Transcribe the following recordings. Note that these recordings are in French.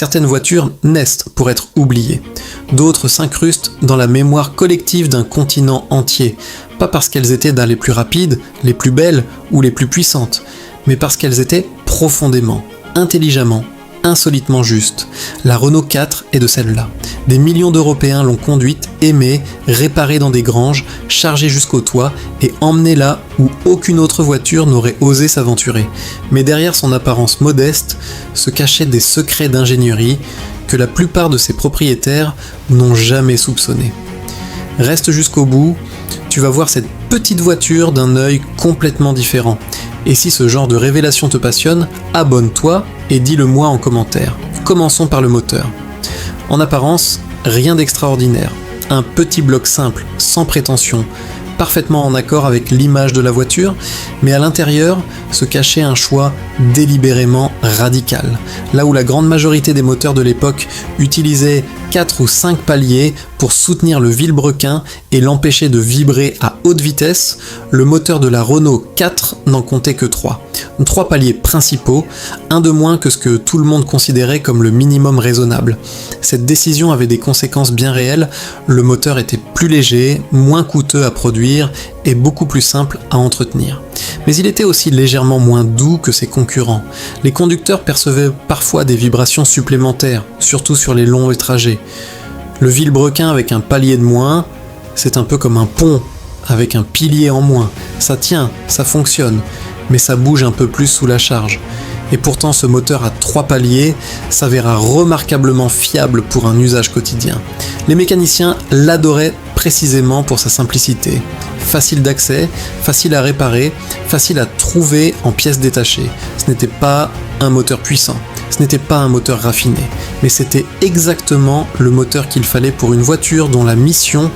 Certaines voitures naissent pour être oubliées. D'autres s'incrustent dans la mémoire collective d'un continent entier, pas parce qu'elles étaient les plus rapides, les plus belles ou les plus puissantes, mais parce qu'elles étaient profondément, intelligemment, insolitement justes. La Renault 4 est de celle-là. Des millions d'Européens l'ont conduite, aimée, réparée dans des granges, chargée jusqu'au toit et emmenée là où aucune autre voiture n'aurait osé s'aventurer. Mais derrière son apparence modeste se cachaient des secrets d'ingénierie que la plupart de ses propriétaires n'ont jamais soupçonnés. Reste jusqu'au bout, tu vas voir cette petite voiture d'un œil complètement différent. Et si ce genre de révélation te passionne, abonne-toi et dis-le moi en commentaire. Commençons par le moteur. En apparence, rien d'extraordinaire. Un petit bloc simple, sans prétention, parfaitement en accord avec l'image de la voiture, mais à l'intérieur se cachait un choix délibérément radical. Là où la grande majorité des moteurs de l'époque utilisaient 4 ou 5 paliers pour soutenir le vilebrequin et l'empêcher de vibrer à haute vitesse, le moteur de la Renault 4 n'en comptait que 3. 3 paliers principaux, un de moins que ce que tout le monde considérait comme le minimum raisonnable. Cette décision avait des conséquences bien réelles, le moteur était plus léger, moins coûteux à produire et beaucoup plus simple à entretenir. Mais il était aussi légèrement moins doux que ses concurrents. Les conducteurs percevaient parfois des vibrations supplémentaires, surtout sur les longs trajets. Le vilebrequin avec un palier de moins, c'est un peu comme un pont avec un pilier en moins. Ça tient, ça fonctionne, mais ça bouge un peu plus sous la charge. Et pourtant ce moteur à 3 paliers s'avéra remarquablement fiable pour un usage quotidien. Les mécaniciens l'adoraient précisément pour sa simplicité. Facile d'accès, facile à réparer, facile à trouver en pièces détachées. Ce n'était pas un moteur puissant, ce n'était pas un moteur raffiné, mais c'était exactement le moteur qu'il fallait pour une voiture dont la mission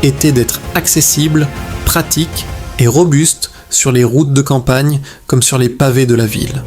était d'être accessible, pratique et robuste sur les routes de campagne comme sur les pavés de la ville.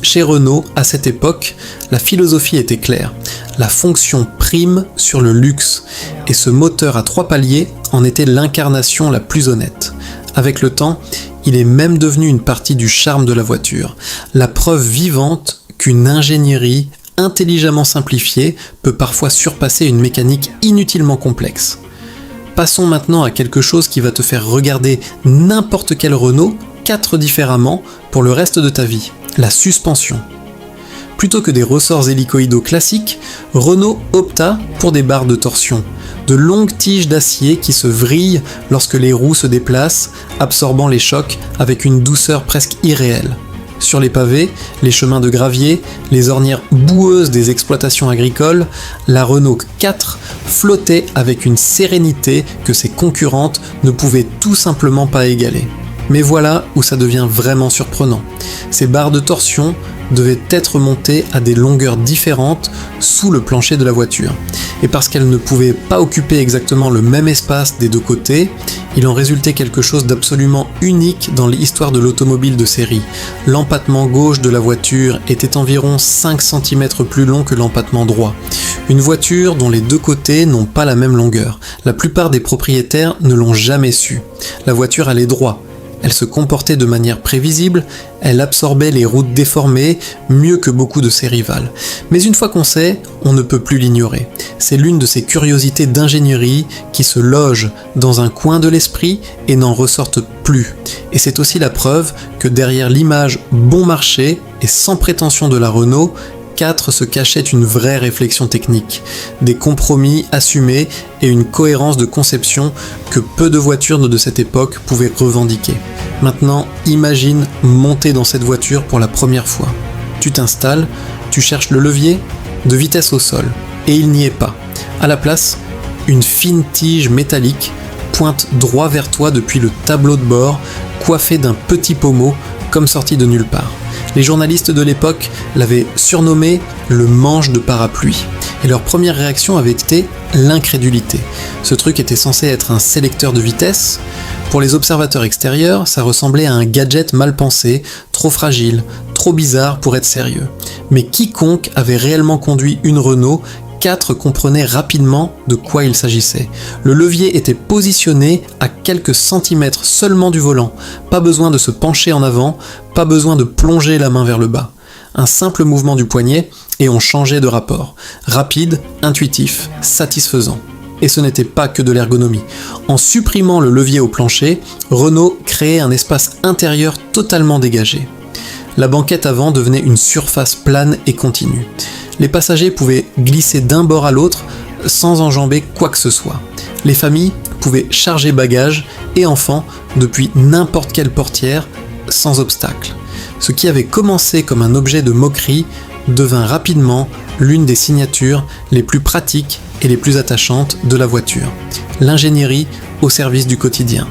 Chez Renault, à cette époque, la philosophie était claire. La fonction prime sur le luxe, et ce moteur à 3 paliers en était l'incarnation la plus honnête. Avec le temps, il est même devenu une partie du charme de la voiture, la preuve vivante qu'une ingénierie intelligemment simplifiée peut parfois surpasser une mécanique inutilement complexe. Passons maintenant à quelque chose qui va te faire regarder n'importe quel Renault 4 différemment pour le reste de ta vie, la suspension. Plutôt que des ressorts hélicoïdaux classiques, Renault opta pour des barres de torsion, de longues tiges d'acier qui se vrillent lorsque les roues se déplacent, absorbant les chocs avec une douceur presque irréelle. Sur les pavés, les chemins de gravier, les ornières boueuses des exploitations agricoles, la Renault 4 flottait avec une sérénité que ses concurrentes ne pouvaient tout simplement pas égaler. Mais voilà où ça devient vraiment surprenant. Ces barres de torsion devaient être montées à des longueurs différentes sous le plancher de la voiture. Et parce qu'elles ne pouvaient pas occuper exactement le même espace des deux côtés, il en résultait quelque chose d'absolument unique dans l'histoire de l'automobile de série. L'empattement gauche de la voiture était environ 5 cm plus long que l'empattement droit. Une voiture dont les deux côtés n'ont pas la même longueur. La plupart des propriétaires ne l'ont jamais su. La voiture allait droit. Elle se comportait de manière prévisible, elle absorbait les routes déformées mieux que beaucoup de ses rivales. Mais une fois qu'on sait, on ne peut plus l'ignorer. C'est l'une de ces curiosités d'ingénierie qui se logent dans un coin de l'esprit et n'en ressortent plus. Et c'est aussi la preuve que derrière l'image bon marché et sans prétention de la Renault, 4 se cachait une vraie réflexion technique, des compromis assumés et une cohérence de conception que peu de voitures de cette époque pouvaient revendiquer. Maintenant, imagine monter dans cette voiture pour la première fois. Tu t'installes, tu cherches le levier, de vitesse au sol, et il n'y est pas. À la place, une fine tige métallique pointe droit vers toi depuis le tableau de bord, coiffé d'un petit pommeau comme sorti de nulle part. Les journalistes de l'époque l'avaient surnommé le manche de parapluie, et leur première réaction avait été l'incrédulité. Ce truc était censé être un sélecteur de vitesse. Pour les observateurs extérieurs, ça ressemblait à un gadget mal pensé, trop fragile, trop bizarre pour être sérieux. Mais quiconque avait réellement conduit une Renault 4 comprenait rapidement de quoi il s'agissait. Le levier était positionné à quelques centimètres seulement du volant, pas besoin de se pencher en avant, pas besoin de plonger la main vers le bas. Un simple mouvement du poignet et on changeait de rapport. Rapide, intuitif, satisfaisant. Et ce n'était pas que de l'ergonomie. En supprimant le levier au plancher, Renault créait un espace intérieur totalement dégagé. La banquette avant devenait une surface plane et continue. Les passagers pouvaient glisser d'un bord à l'autre sans enjamber quoi que ce soit. Les familles pouvaient charger bagages et enfants depuis n'importe quelle portière sans obstacle. Ce qui avait commencé comme un objet de moquerie devint rapidement l'une des signatures les plus pratiques et les plus attachantes de la voiture. L'ingénierie au service du quotidien.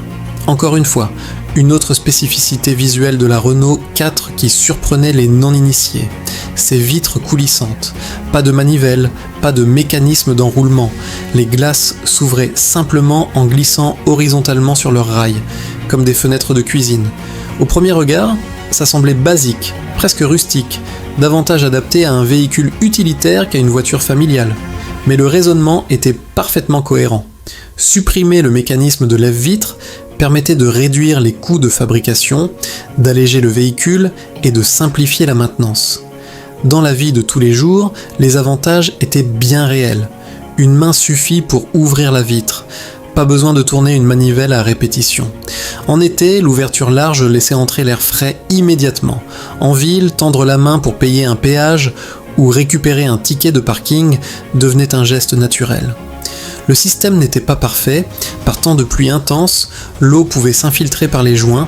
Encore une fois, une autre spécificité visuelle de la Renault 4 qui surprenait les non-initiés. Ses vitres coulissantes. Pas de manivelle, pas de mécanisme d'enroulement. Les glaces s'ouvraient simplement en glissant horizontalement sur leurs rails, comme des fenêtres de cuisine. Au premier regard, ça semblait basique, presque rustique, davantage adapté à un véhicule utilitaire qu'à une voiture familiale. Mais le raisonnement était parfaitement cohérent. Supprimer le mécanisme de lève-vitre permettait de réduire les coûts de fabrication, d'alléger le véhicule et de simplifier la maintenance. Dans la vie de tous les jours, les avantages étaient bien réels. Une main suffit pour ouvrir la vitre. Pas besoin de tourner une manivelle à répétition. En été, l'ouverture large laissait entrer l'air frais immédiatement. En ville, tendre la main pour payer un péage ou récupérer un ticket de parking devenait un geste naturel. Le système n'était pas parfait, par temps de pluie intense, l'eau pouvait s'infiltrer par les joints,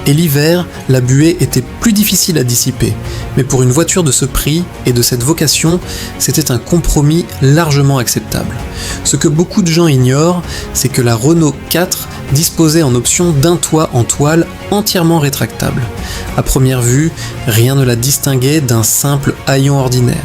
et l'hiver, la buée était plus difficile à dissiper. Mais pour une voiture de ce prix et de cette vocation, c'était un compromis largement acceptable. Ce que beaucoup de gens ignorent, c'est que la Renault 4 disposait en option d'un toit en toile entièrement rétractable. À première vue, rien ne la distinguait d'un simple haillon ordinaire.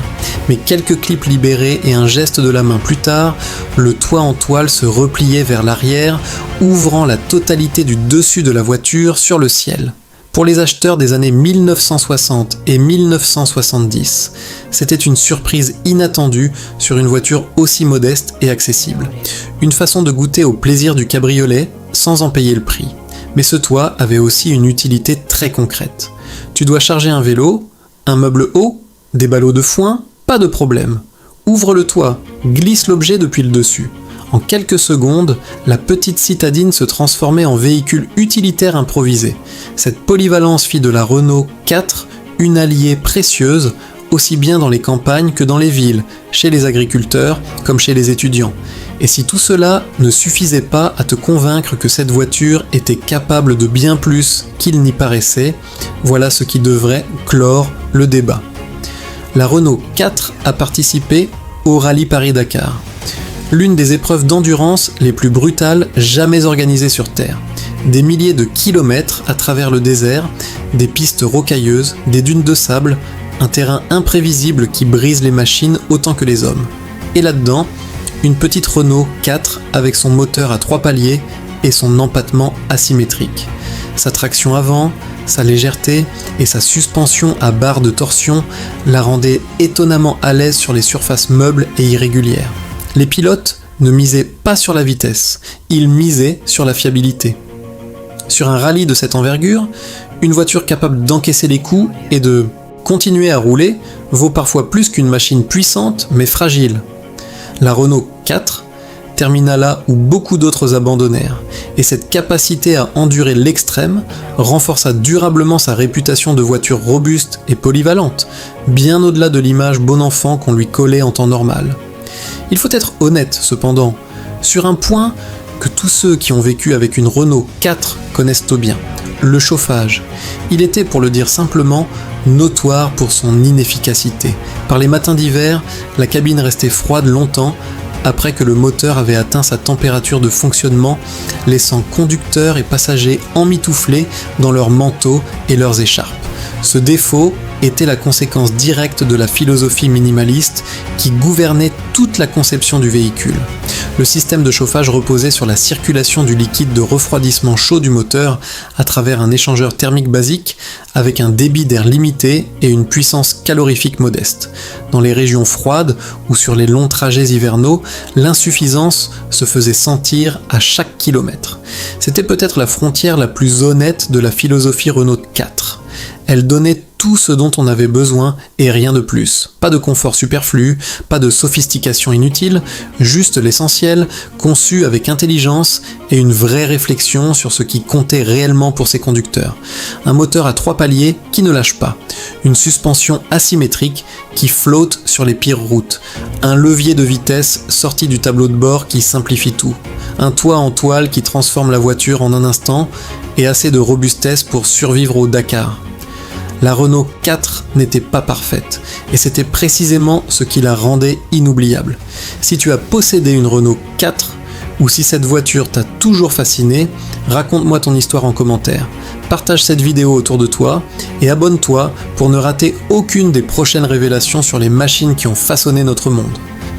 Mais quelques clips libérés et un geste de la main plus tard, le toit en toile se repliait vers l'arrière, ouvrant la totalité du dessus de la voiture sur le ciel. Pour les acheteurs des années 1960 et 1970, c'était une surprise inattendue sur une voiture aussi modeste et accessible. Une façon de goûter au plaisir du cabriolet sans en payer le prix. Mais ce toit avait aussi une utilité très concrète. Tu dois charger un vélo, un meuble haut, des ballots de foin, pas de problème. Ouvre le toit, glisse l'objet depuis le dessus. En quelques secondes, la petite citadine se transformait en véhicule utilitaire improvisé. Cette polyvalence fit de la Renault 4 une alliée précieuse, aussi bien dans les campagnes que dans les villes, chez les agriculteurs comme chez les étudiants. Et si tout cela ne suffisait pas à te convaincre que cette voiture était capable de bien plus qu'il n'y paraissait, voilà ce qui devrait clore le débat. La Renault 4 a participé au Rallye Paris-Dakar. L'une des épreuves d'endurance les plus brutales jamais organisées sur Terre. Des milliers de kilomètres à travers le désert, des pistes rocailleuses, des dunes de sable, un terrain imprévisible qui brise les machines autant que les hommes. Et là-dedans, une petite Renault 4 avec son moteur à 3 paliers et son empattement asymétrique. Sa traction avant, sa légèreté et sa suspension à barre de torsion la rendaient étonnamment à l'aise sur les surfaces meubles et irrégulières. Les pilotes ne misaient pas sur la vitesse, ils misaient sur la fiabilité. Sur un rallye de cette envergure, une voiture capable d'encaisser les coups et de continuer à rouler vaut parfois plus qu'une machine puissante mais fragile. La Renault 4 termina là où beaucoup d'autres abandonnèrent, et cette capacité à endurer l'extrême renforça durablement sa réputation de voiture robuste et polyvalente, bien au-delà de l'image bon enfant qu'on lui collait en temps normal. Il faut être honnête, cependant, sur un point que tous ceux qui ont vécu avec une Renault 4 connaissent bien, le chauffage. Il était, pour le dire simplement, notoire pour son inefficacité. Par les matins d'hiver, la cabine restait froide longtemps après que le moteur avait atteint sa température de fonctionnement, laissant conducteurs et passagers emmitouflés dans leurs manteaux et leurs écharpes. Ce défaut était la conséquence directe de la philosophie minimaliste qui gouvernait toute la conception du véhicule. Le système de chauffage reposait sur la circulation du liquide de refroidissement chaud du moteur à travers un échangeur thermique basique avec un débit d'air limité et une puissance calorifique modeste. Dans les régions froides ou sur les longs trajets hivernaux, l'insuffisance se faisait sentir à chaque kilomètre. C'était peut-être la frontière la plus honnête de la philosophie Renault 4. Elle donnait tout ce dont on avait besoin et rien de plus. Pas de confort superflu, pas de sophistication inutile, juste l'essentiel, conçu avec intelligence et une vraie réflexion sur ce qui comptait réellement pour ses conducteurs. Un moteur à 3 paliers qui ne lâche pas, une suspension asymétrique qui flotte sur les pires routes, un levier de vitesse sorti du tableau de bord qui simplifie tout, un toit en toile qui transforme la voiture en un instant et assez de robustesse pour survivre au Dakar. La Renault 4 n'était pas parfaite, et c'était précisément ce qui la rendait inoubliable. Si tu as possédé une Renault 4, ou si cette voiture t'a toujours fasciné, raconte-moi ton histoire en commentaire. Partage cette vidéo autour de toi, et abonne-toi pour ne rater aucune des prochaines révélations sur les machines qui ont façonné notre monde.